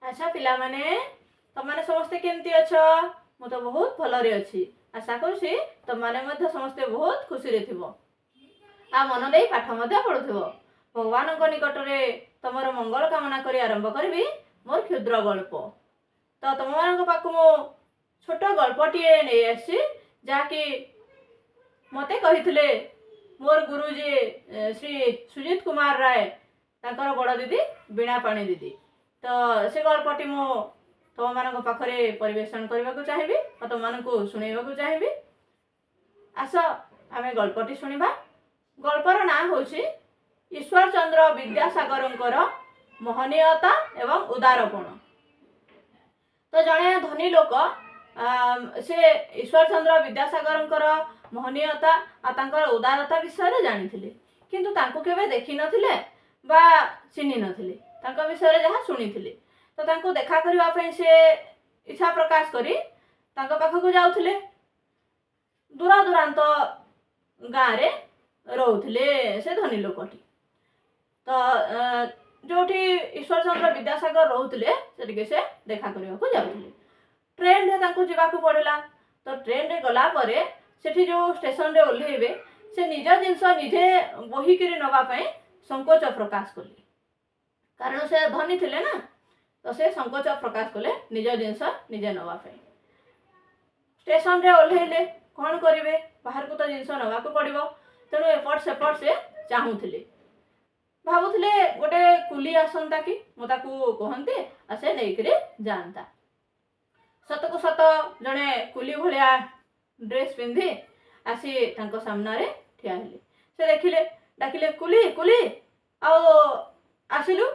अच्छा पिला माने तमाने समस्ते केमती अछ मु तो बहुत भलरे अछि आशा करूछि तमाने मध्य समस्ते बहुत खुशी रे थिबो आ मन देई पाठ मध्य पढुथिबो भगवान को निकट रे तमर मंगल कामना करी आरंभ करबी मोर क्षुद्र गल्प तो तुम मान पाक मु छोट गल्पटीए नहीं आसी जहाँकि मते कही मोर गुरुजी श्री सुजित कुमार राय तांकर बड़ दीदी बीणा पाणी दीदी तो से गल्पटी मु तुम मान पाखरे परिवेशन करने को चाहिए और तुम मान शुणा को चाहिए आस आम गल्पटी शुणा गल्पर ना हूँ ईश्वर चंद्र विद्यासागर महनीयता एवं उदारपण तो जड़े धनी लोक से ईश्वर चंद्र विद्यासागर महनीयता और उदारता विषय जानी किंतु तांको केबे देखी नथिले बा चिन्ह नथिले तांको विषय जहाँ शुणी तो तांको देखा करने से इच्छा प्रकाश करी तांको पाखक जाउथिले दूर दूरांत गाँव रे रोउथिले से धनी लोकटी तो जो ईश्वर चंद्र विद्यासागर रोते से देखा करने को जाऊे ट्रेन रे तांको जीवाकू पड़ेगा तो ट्रेन रे गला परे सेठी जो स्टेशन रे ओल्हेबे से निज जिनस निजे बोहिकी नवापाई संकोच प्रकाश कले कारण से धनी थिले ना तो से संकोच प्रकाश कले निज जिनस निजे नवापाई स्टेशन रे ओल्हेले कौन करेंगे बाहर को तो जिनस नवाक पड़ो तेणु एपट सेपट से चाहूले भावुले गोटे कुली आसंता कि मुझे कहते आसे नहीं जाता सत को सत जड़े कुली भाया ड्रेस पिंधि आसी सामने ठिया हेले से देखिले डाकिले कुली कुली आसिलु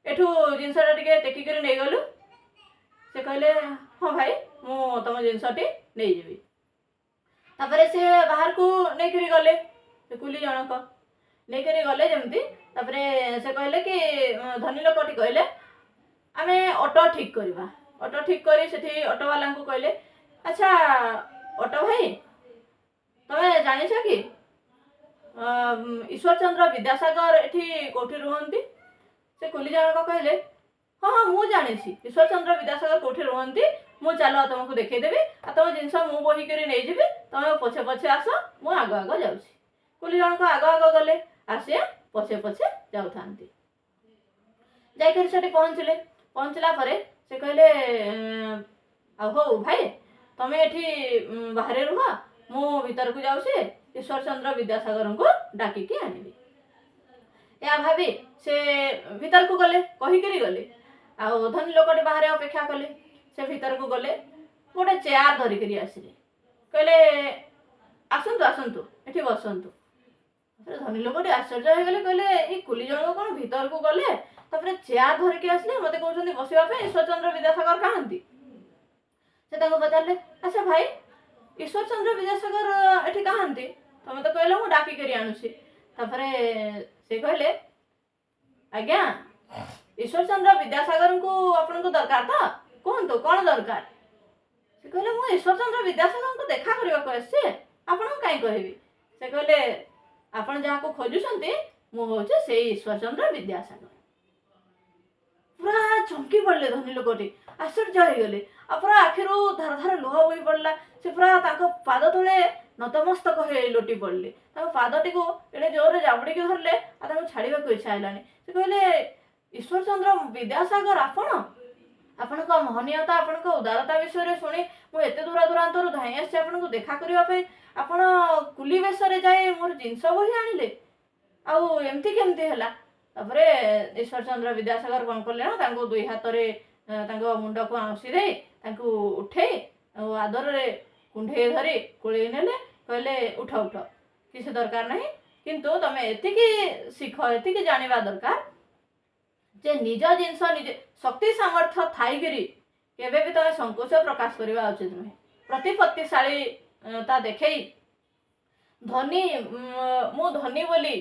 एठू जिनसटा टिके टेकिक नहीं गलु से कहले हाँ भाई मु तुम जिनसटी नहीं जीवी तापर से बाहर को नहीं गले कुली जनक नहीं गले जमती तापरे से कहले कि धनी लोकटी कहले आमे ऑटो ठीक करवा ऑटो ठीक करी सेठी ऑटो वाला को कहले अच्छा ऑटो भाई तमे जानिछ कि ईश्वर चंद्र विद्यासागर एठी कोठी रुहंती से कुली जनक कहले हाँ हाँ मु जानिछि ईश्वर चंद्र विद्यासागर कोठी रुहंती मु चलो तुमको देखै देबी आ तुम जिनस मु बोही करी नै जेबी तमे पछे पछे आस मु आगो आगो जाउछि कुली जनक आगो आगो गले आसे पछे पछे जाऊ थांती जाकर सेठी पहुँचला परे से कहले हो भाई तमे एठी बाहर रुह मु भीतर को जाऊँ ईश्वर चंद्र विद्यासागर को डाकिकी आनिबी या भाभी से भीतर को गले कहीकि गले आ धनी लोकटी बाहर अपेक्षा कले से भीतर को गले गोटे चेयर धरिकी आसिले कहले आसतु आसतु एठी बसंतु धनी लोकटी आश्चर्य हो गले कहले ये कुली जनक कौन भीतर को गले तापर चेयर धरिकी आसले मत कहते बसवाई ईश्वर चंद्र विद्यासागर कहती से पचारे अच्छा भाई ईश्वर चंद्र विद्यासागर एठी कहती तुम तो कहले मुझे डाकिक आणुसी से कहले आज्ञा ईश्वर चंद्र विद्यासागर को आपन को दरकार था कहतु कौन दरकार से कहले मु ईश्वर चंद्र विद्यासागर को देखा करने आपन कहीं कहबी से कहले आपण जहाँ को खोजुंट मुझे से ईश्वर चंद्र विद्यासागर पूरा चमकी पड़े धनी लोकटी आश्चर्य हो गले पूरा आखिर धार धार लुह बही पड़ा से पूरा पाद तले नतमस्तक हो लोटी पड़े पादटी को एडे जोर जाबड़ी धरले छाड़ा को इच्छा है से कहले ईश्वर चंद्र विद्यासागर आपण महनीयता आपण उदारता विषय शुणी मुझे दूर दूरांतर धाई आसी आपन को देखा करने आपण कुली बेश जाए मोर जिनस बही आनिले आमती केमती है ईश्वर चंद्र विद्यासागर कौन कले ना दुई हाथ में मुंड को आउसी दे उठे आदर रे कुंडे धरी कोड़े नेले कहले उठ उठ किसी दरकार नहीं किंतु तुम एतिकी शिख एतिकी जानिबा दरकार जे निज जिनस निजे शक्ति सामर्थ्य थाईकरी केबे भी तुम संकोच प्रकाश करवा उचित नुहे प्रतिपत्तिशाली ता देखे धनी मु धनी बोली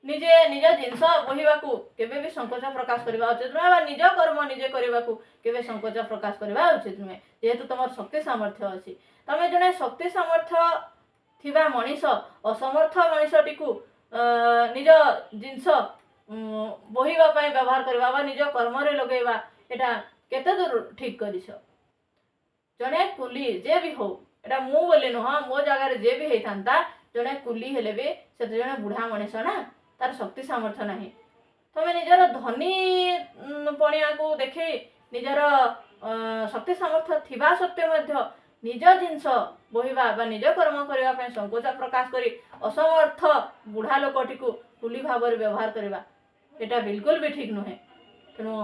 निजे निज जिनस बोहिबाकू केबे भी संकोच प्रकाश करवा उचित नुहे निज कर्म निजे करबाकू केबे संकोच प्रकाश करवा उचित नुहे जेहेतु तुम शक्ति सामर्थ्य अच्छी तमे जने शक्ति सामर्थ्य थिबा मनीष असमर्थ मनीषटी को निज जिनस बोहिबा व्यवहार करवा निज कर्म रे लगेबा एटा केते दूर ठीक करिस जड़े कुली जे भी हो एटा मु बोली नुह मो जगार जे भी होता जड़े कुली हेले भी से तो जड़े बुढ़ा मनीष ना तार शक्ति सामर्थ्य नहीं तुम निजर धनी पणिया को देखी निजर शक्ति सामर्थ्य थिबा सत्वे निज जिनस बोहिबा निज कर्म करने संकोच प्रकाश करी असमर्थ बुढ़ा लोकटी को कुली भाव व्यवहार करवा एटा बिल्कुल भी ठीक नुहे। तेणु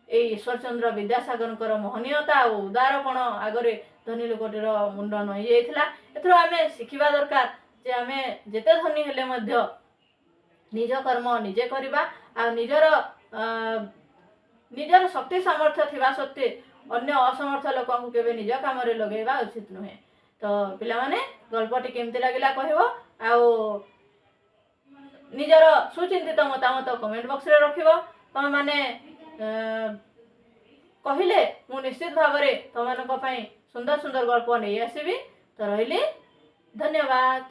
ये ईश्वरचंद्र विद्यासागर मोहनीयता और उदारपण आगरे धनी लोकटीर मुंड नई जाइथिला। एथर आमे शिखिबा दरकार जे आमे जेते धनी हेले मध्य निज कर्म निजे करवा आ निजर शक्ति सामर्थ्य थिबा सत्वे अन्य असमर्थ लोक को केबे निज काम रे लगेबा उचित नुहे। तो पिला माने गल्पटी केमती लागिला कहबो आ निजर सुचिंतित मतामत कमेंट बॉक्स रे रखिबो। तुम माने कहिले मु निश्चित भाव में तुम सुंदर सुंदर गल्प नहीं आसबि। तो रही धन्यवाद।